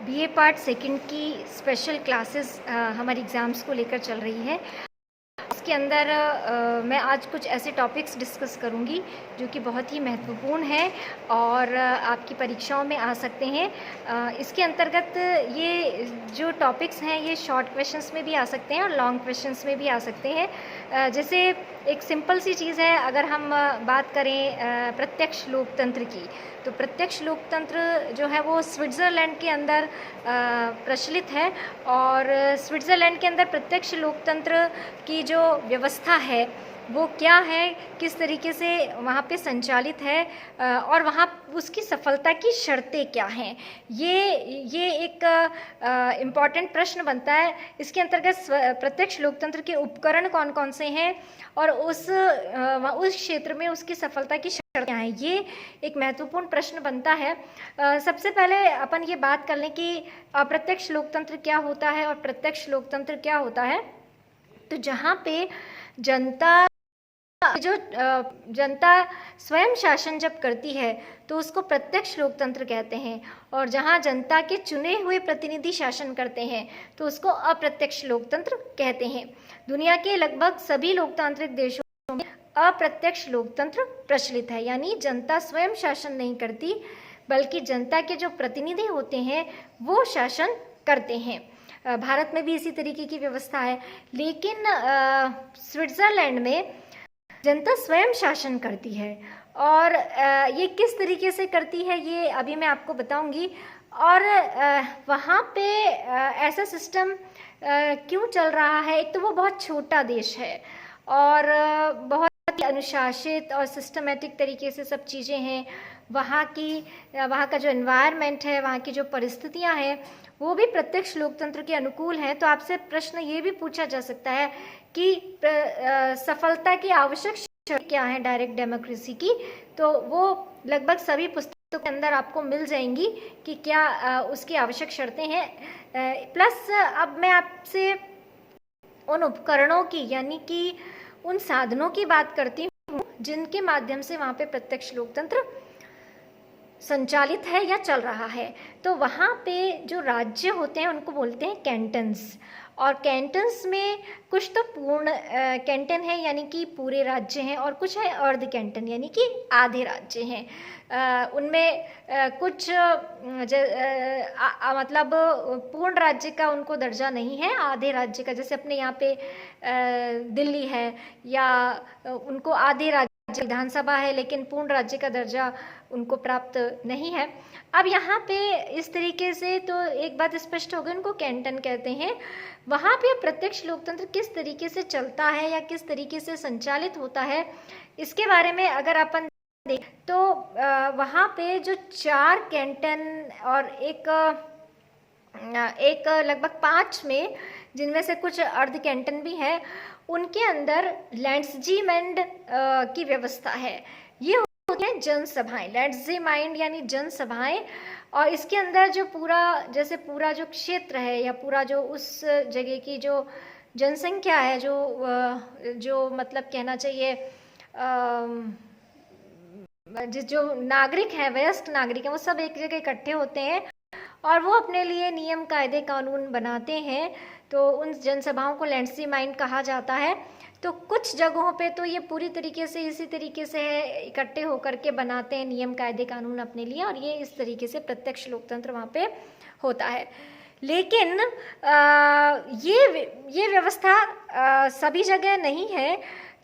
BA part second की special classes हमारी exams को लेकर चल रही है। इसके अंदर मैं आज कुछ ऐसे टॉपिक्स डिस्कस करूंगी जो कि बहुत ही महत्वपूर्ण है और आपकी परीक्षाओं में आ सकते हैं। इसके अंतर्गत ये जो टॉपिक्स हैं ये शॉर्ट क्वेश्चंस में भी आ सकते हैं और लॉन्ग क्वेश्चंस में भी आ सकते हैं। जैसे एक सिंपल सी चीज़ है, अगर हम बात करें प्रत्यक्ष लोकतंत्र की, तो प्रत्यक्ष लोकतंत्र जो है वो स्विट्ज़रलैंड के अंदर प्रचलित है। और स्विट्ज़रलैंड के अंदर प्रत्यक्ष लोकतंत्र की जो व्यवस्था है वो क्या है, किस तरीके से वहाँ पे संचालित है और वहाँ उसकी सफलता की शर्तें क्या हैं, ये एक इम्पॉर्टेंट प्रश्न बनता है। इसके अंतर्गत प्रत्यक्ष लोकतंत्र के उपकरण कौन कौन से हैं और उस क्षेत्र में उसकी सफलता की शर्तें क्या हैं, ये एक महत्वपूर्ण प्रश्न बनता है। सबसे पहले अपन ये बात कर लें कि अप्रत्यक्ष लोकतंत्र क्या होता है और प्रत्यक्ष लोकतंत्र क्या होता है। तो जहाँ पे जनता स्वयं शासन जब करती है तो उसको प्रत्यक्ष लोकतंत्र कहते हैं, और जहाँ जनता के चुने हुए प्रतिनिधि शासन करते हैं तो उसको अप्रत्यक्ष लोकतंत्र कहते हैं। दुनिया के लगभग सभी लोकतांत्रिक देशों में अप्रत्यक्ष लोकतंत्र प्रचलित है, यानी जनता स्वयं शासन नहीं करती बल्कि जनता के जो प्रतिनिधि होते हैं वो शासन करते हैं। भारत में भी इसी तरीके की व्यवस्था है, लेकिन स्विट्ज़रलैंड में जनता स्वयं शासन करती है। और ये किस तरीके से करती है ये अभी मैं आपको बताऊंगी। और वहाँ पे ऐसा सिस्टम क्यों चल रहा है, एक तो वो बहुत छोटा देश है और बहुत अनुशासित और सिस्टमेटिक तरीके से सब चीज़ें हैं। वहाँ का जो एनवायरनमेंट है, वहाँ की जो परिस्थितियाँ हैं वो भी प्रत्यक्ष लोकतंत्र के अनुकूल हैं। तो आपसे प्रश्न ये भी पूछा जा सकता है कि सफलता की आवश्यक शर्तें क्या हैं डायरेक्ट डेमोक्रेसी की, तो वो लगभग सभी पुस्तकों के अंदर आपको मिल जाएंगी कि क्या उसकी आवश्यक शर्तें हैं। प्लस अब मैं आपसे उन उपकरणों की यानी कि उन साधनों की बात करती हूँ जिनके माध्यम से वहाँ पे प्रत्यक्ष लोकतंत्र संचालित है या चल रहा है। तो वहाँ पे जो राज्य होते हैं उनको बोलते हैं कैंटन्स, और कैंटन्स में कुछ तो पूर्ण कैंटन है यानी कि पूरे राज्य हैं, और कुछ है अर्ध कैंटन यानी कि आधे राज्य हैं। उनमें कुछ मतलब पूर्ण राज्य का उनको दर्जा नहीं है, आधे राज्य का, जैसे अपने यहाँ पे दिल्ली है या उनको आधे राज्य विधानसभा है लेकिन पूर्ण राज्य का दर्जा उनको प्राप्त नहीं है। अब यहाँ पे इस तरीके से तो एक बात स्पष्ट हो गई, उनको कैंटन कहते हैं। वहाँ पे प्रत्यक्ष लोकतंत्र किस तरीके से चलता है या किस तरीके से संचालित होता है, इसके बारे में अगर अपन देख तो वहाँ पे जो 4 कैंटन और एक लगभग 5 में, जिनमें से कुछ अर्ध कैंटन भी हैं, उनके अंदर लैंड्सजीमेंट की व्यवस्था है। ये होती हैं जनसभाएं, लैंड्सजीमेंट यानी जनसभाएं। और इसके अंदर जो पूरा जो क्षेत्र है या पूरा जो उस जगह की जो जनसंख्या है, जो मतलब कहना चाहिए जो नागरिक हैं, वयस्क नागरिक हैं, वो सब एक जगह इकट्ठे होते हैं और वो अपने लिए नियम कायदे कानून बनाते हैं। तो उन जनसभाओं को लैंड्सजीमेंट कहा जाता है। तो कुछ जगहों पे तो ये पूरी तरीके से इसी तरीके से इकट्ठे होकर के बनाते हैं नियम कायदे कानून अपने लिए, और ये इस तरीके से प्रत्यक्ष लोकतंत्र वहाँ पे होता है। लेकिन ये व्यवस्था सभी जगह नहीं है,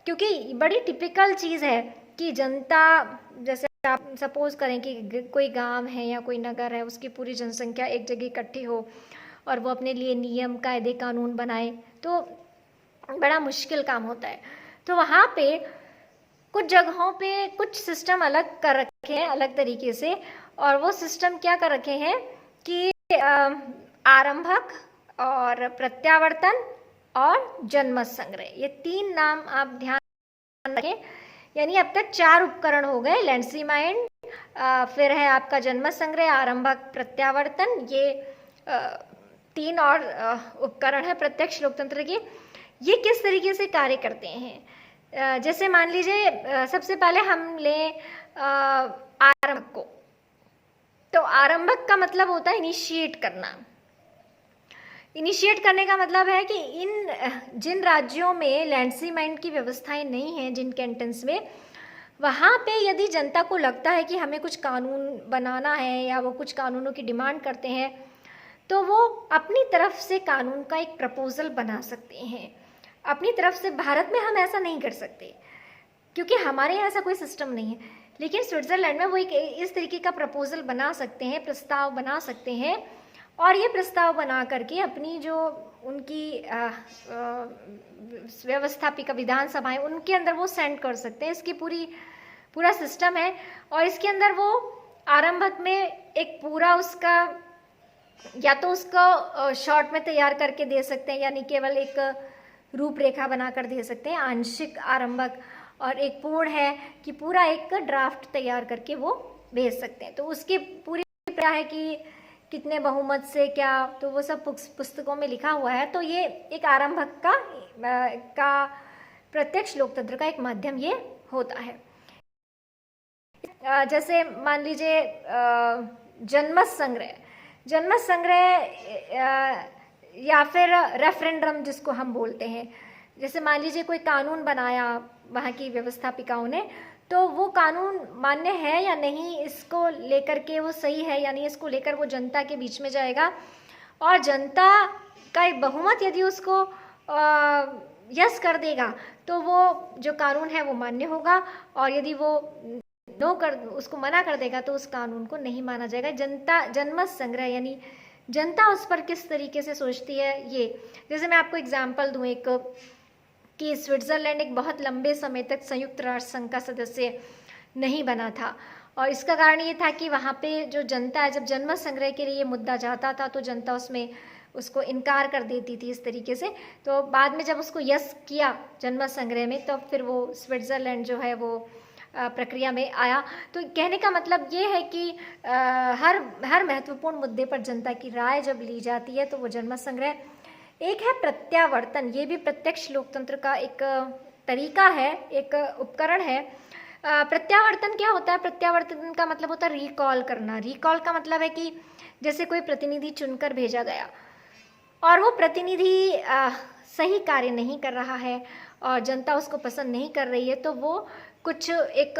क्योंकि बड़ी टिपिकल चीज़ है कि जनता, जैसे आप सपोज करें कि कोई गांव है या कोई नगर है, उसकी पूरी जनसंख्या एक जगह इकट्ठी हो और वो अपने लिए नियम कायदे कानून बनाए, तो बड़ा मुश्किल काम होता है। तो वहाँ पे कुछ जगहों पे कुछ सिस्टम अलग कर रखे हैं, अलग तरीके से। और वो सिस्टम क्या कर रखे हैं कि आरंभक और प्रत्यावर्तन और जनमत संग्रह, ये 3 नाम आप ध्यान रखें। यानी अब तक 4 उपकरण हो गए, लैंड्सजीमेंट, फिर है आपका जनमत संग्रह, आरंभक, प्रत्यावर्तन, ये 3 और उपकरण है प्रत्यक्ष लोकतंत्र के। ये किस तरीके से कार्य करते हैं, जैसे मान लीजिए सबसे पहले हम लें आरंभक को। तो आरंभक का मतलब होता है इनिशिएट करना। इनिशिएट करने का मतलब है कि जिन राज्यों में लैंडसी माइंड की व्यवस्थाएं नहीं हैं, जिन कैंटन्स में, वहाँ पे यदि जनता को लगता है कि हमें कुछ कानून बनाना है या वो कुछ कानूनों की डिमांड करते हैं, तो वो अपनी तरफ से कानून का एक प्रपोजल बना सकते हैं अपनी तरफ से। भारत में हम ऐसा नहीं कर सकते क्योंकि हमारे यहाँ ऐसा कोई सिस्टम नहीं है, लेकिन स्विट्ज़रलैंड में वो एक इस तरीके का प्रपोजल बना सकते हैं, प्रस्ताव बना सकते हैं, और ये प्रस्ताव बना करके अपनी जो उनकी व्यवस्थापिका विधानसभाएं, उनके अंदर वो सेंड कर सकते हैं। इसकी पूरा सिस्टम है, और इसके अंदर वो आरंभक में एक पूरा उसका या तो उसको शॉर्ट में तैयार करके दे सकते हैं, यानी केवल एक रूपरेखा बनाकर दे सकते हैं आंशिक आरंभक, और एक पूर्ण है कि पूरा एक ड्राफ्ट तैयार करके वो भेज सकते हैं। तो उसकी पूरी क्या है कि कितने बहुमत से क्या, तो वो सब पुस्तकों में लिखा हुआ है। तो ये एक आरंभक का प्रत्यक्ष लोकतंत्र का एक माध्यम ये होता है। जैसे मान लीजिए जनमत संग्रह या फिर रेफरेंडम जिसको हम बोलते हैं। जैसे मान लीजिए कोई कानून बनाया वहाँ की व्यवस्थापिकाओं ने, तो वो कानून मान्य है या नहीं, इसको लेकर के वो सही है या नहीं, इसको लेकर वो जनता के बीच में जाएगा, और जनता का एक बहुमत यदि उसको यस कर देगा तो वो जो कानून है वो मान्य होगा, और यदि वो उसको मना कर देगा तो उस कानून को नहीं माना जाएगा। जनमत संग्रह यानी जनता उस पर किस तरीके से सोचती है ये। जैसे मैं आपको एग्जाम्पल दूँ एक, कि स्विट्ज़रलैंड एक बहुत लंबे समय तक संयुक्त राष्ट्र संघ का सदस्य नहीं बना था, और इसका कारण ये था कि वहाँ पे जो जनता है, जब जनमत संग्रह के लिए मुद्दा जाता था तो जनता उसको इनकार कर देती थी इस तरीके से। तो बाद में जब उसको यस किया जनमत संग्रह में, तो फिर वो स्विट्ज़रलैंड जो है वो प्रक्रिया में आया। तो कहने का मतलब ये है कि हर महत्वपूर्ण मुद्दे पर जनता की राय जब ली जाती है तो वो जनमत संग्रह। एक है प्रत्यावर्तन, ये भी प्रत्यक्ष लोकतंत्र का एक तरीका है, एक उपकरण है। प्रत्यावर्तन क्या होता है? प्रत्यावर्तन का मतलब होता है रिकॉल करना। रिकॉल का मतलब है कि जैसे कोई प्रतिनिधि चुनकर भेजा गया और वो प्रतिनिधि सही कार्य नहीं कर रहा है और जनता उसको पसंद नहीं कर रही है, तो वो कुछ एक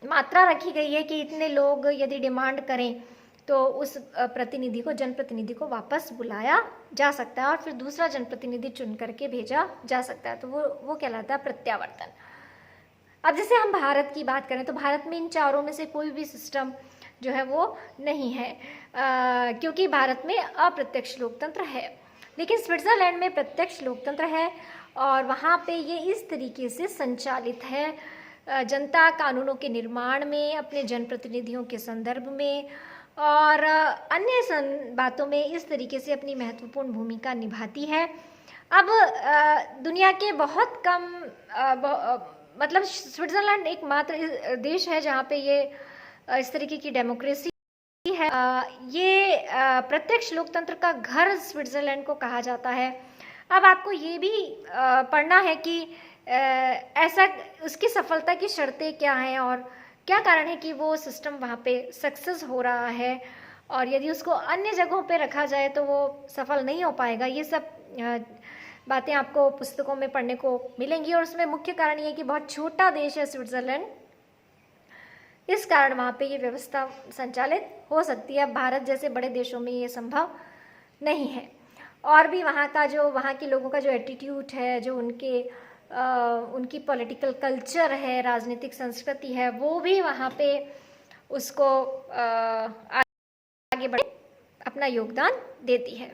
मात्रा रखी गई है कि इतने लोग यदि डिमांड करें तो उस प्रतिनिधि को, जनप्रतिनिधि को वापस बुलाया जा सकता है और फिर दूसरा जनप्रतिनिधि चुन करके भेजा जा सकता है। तो वो कहलाता है प्रत्यावर्तन। अब जैसे हम भारत की बात करें तो भारत में इन चारों में से कोई भी सिस्टम जो है वो नहीं है, क्योंकि भारत में अप्रत्यक्ष लोकतंत्र है। लेकिन स्विट्ज़रलैंड में प्रत्यक्ष लोकतंत्र है और वहाँ पे ये इस तरीके से संचालित है, जनता कानूनों के निर्माण में, अपने जनप्रतिनिधियों के संदर्भ में और अन्य बातों में इस तरीके से अपनी महत्वपूर्ण भूमिका निभाती है। अब दुनिया के बहुत कम मतलब स्विट्ज़रलैंड एकमात्र देश है जहाँ पे ये इस तरीके की डेमोक्रेसी है। ये प्रत्यक्ष लोकतंत्र का घर स्विट्ज़रलैंड को कहा जाता है। अब आपको ये भी पढ़ना है कि ऐसा उसकी सफलता की शर्तें क्या हैं और क्या कारण है कि वो सिस्टम वहाँ पे सक्सेस हो रहा है, और यदि उसको अन्य जगहों पे रखा जाए तो वो सफल नहीं हो पाएगा। ये सब बातें आपको पुस्तकों में पढ़ने को मिलेंगी। और उसमें मुख्य कारण ये है कि बहुत छोटा देश है स्विट्ज़रलैंड, इस कारण वहाँ पे ये व्यवस्था संचालित हो सकती है। भारत जैसे बड़े देशों में ये संभव नहीं है। और भी वहाँ के लोगों का जो एटीट्यूड है, जो उनकी पॉलिटिकल कल्चर है, राजनीतिक संस्कृति है, वो भी वहाँ पे उसको आगे बढ़े अपना योगदान देती है।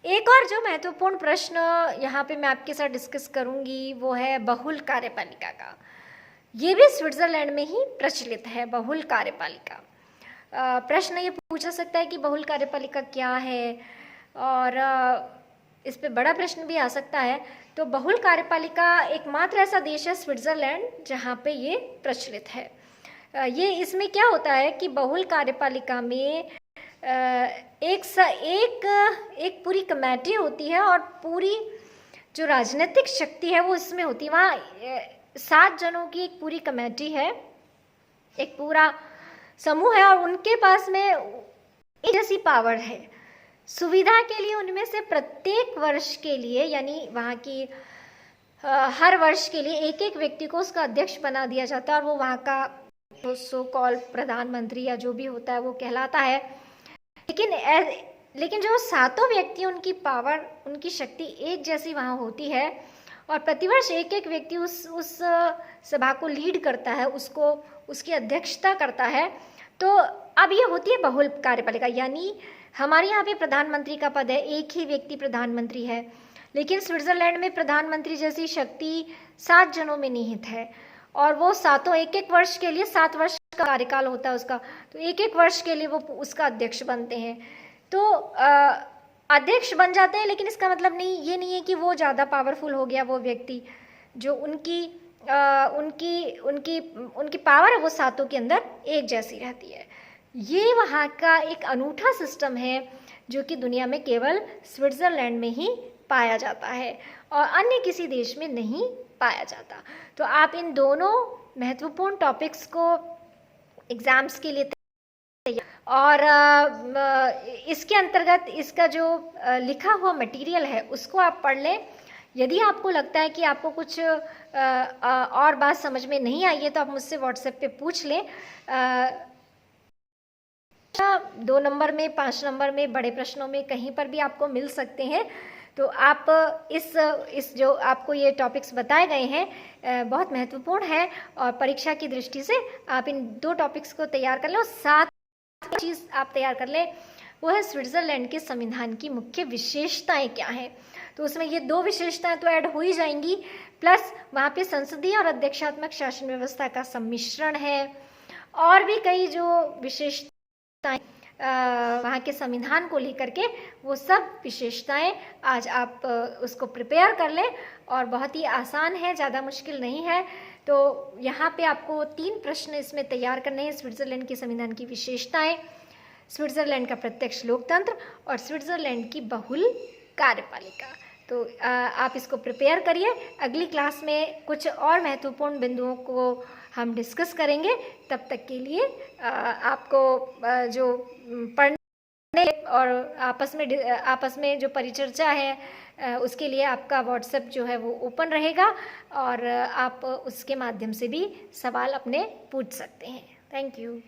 एक और जो महत्वपूर्ण प्रश्न यहाँ पे मैं आपके साथ डिस्कस करूँगी वो है बहुल कार्यपालिका का। ये भी स्विट्ज़रलैंड में ही प्रचलित है, बहुल कार्यपालिका। प्रश्न ये पूछा सकता है कि बहुल कार्यपालिका क्या है, और इस पे बड़ा प्रश्न भी आ सकता है। तो बहुल कार्यपालिका एकमात्र ऐसा देश है स्विट्ज़रलैंड जहाँ पे ये प्रचलित है। ये इसमें क्या होता है कि बहुल कार्यपालिका में एक पूरी कमेटी होती है और पूरी जो राजनीतिक शक्ति है वो इसमें होती है। वहाँ 7 जनों की एक पूरी कमेटी है, एक पूरा समूह है और उनके पास में एक जैसी पावर है। सुविधा के लिए उनमें से प्रत्येक वर्ष के लिए, यानी वहाँ की हर वर्ष के लिए एक एक व्यक्ति को उसका अध्यक्ष बना दिया जाता है और वो वहाँ का सो कॉल प्रधानमंत्री या जो भी होता है वो कहलाता है। लेकिन जो सातों व्यक्ति, उनकी पावर, उनकी शक्ति एक जैसी वहाँ होती है और प्रतिवर्ष एक एक व्यक्ति उस सभा को लीड करता है, उसकी अध्यक्षता करता है। तो अब ये होती है बहुल कार्यपालिका, यानी हमारे यहाँ पे प्रधानमंत्री का पद है, एक ही व्यक्ति प्रधानमंत्री है, लेकिन स्विट्जरलैंड में प्रधानमंत्री जैसी शक्ति 7 जनों में निहित है और वो सातों एक एक वर्ष के लिए, 7 वर्ष का कार्यकाल होता है उसका, तो एक एक वर्ष के लिए वो उसका अध्यक्ष बनते हैं। तो अध्यक्ष बन जाते हैं, लेकिन इसका मतलब ये नहीं है कि वो ज़्यादा पावरफुल हो गया वो व्यक्ति। जो उनकी पावर है वो सातों के अंदर एक जैसी रहती है। ये वहाँ का एक अनूठा सिस्टम है जो कि दुनिया में केवल स्विट्ज़रलैंड में ही पाया जाता है और अन्य किसी देश में नहीं पाया जाता। तो आप इन दोनों महत्वपूर्ण टॉपिक्स को एग्ज़ाम्स के लिए और इसके अंतर्गत इसका जो लिखा हुआ मटेरियल है उसको आप पढ़ लें। यदि आपको लगता है कि आपको कुछ और बात समझ में नहीं आई है तो आप मुझसे व्हाट्सएप पे पूछ लें। 2 नंबर में, 5 नंबर में, बड़े प्रश्नों में कहीं पर भी आपको मिल सकते हैं। तो आप इस जो आपको ये टॉपिक्स बताए गए हैं बहुत महत्वपूर्ण है और परीक्षा की दृष्टि से आप इन 2 टॉपिक्स को तैयार कर लें और साथ चीज़ आप तैयार कर लें वो है स्विट्ज़रलैंड के संविधान की मुख्य विशेषताएं क्या हैं। तो उसमें ये 2 विशेषताएं तो ऐड हो ही जाएंगी, प्लस वहाँ पे संसदीय और अध्यक्षात्मक शासन व्यवस्था का सम्मिश्रण है और भी कई जो विशेषताएं वहाँ के संविधान को लेकर के, वो सब विशेषताएं आज आप उसको प्रिपेयर कर लें और बहुत ही आसान है, ज़्यादा मुश्किल नहीं है। तो यहाँ पे आपको 3 प्रश्न इसमें तैयार करने हैं। स्विट्ज़रलैंड के संविधान की विशेषताएं, स्विट्ज़रलैंड का प्रत्यक्ष लोकतंत्र और स्विट्ज़रलैंड की बहुल कार्यपालिका। तो आप इसको प्रिपेयर करिए। अगली क्लास में कुछ और महत्वपूर्ण बिंदुओं को हम डिस्कस करेंगे। तब तक के लिए आपको जो पढ़ने और आपस में जो परिचर्चा है उसके लिए आपका व्हाट्सएप जो है वो ओपन रहेगा और आप उसके माध्यम से भी सवाल अपने पूछ सकते हैं। Thank you.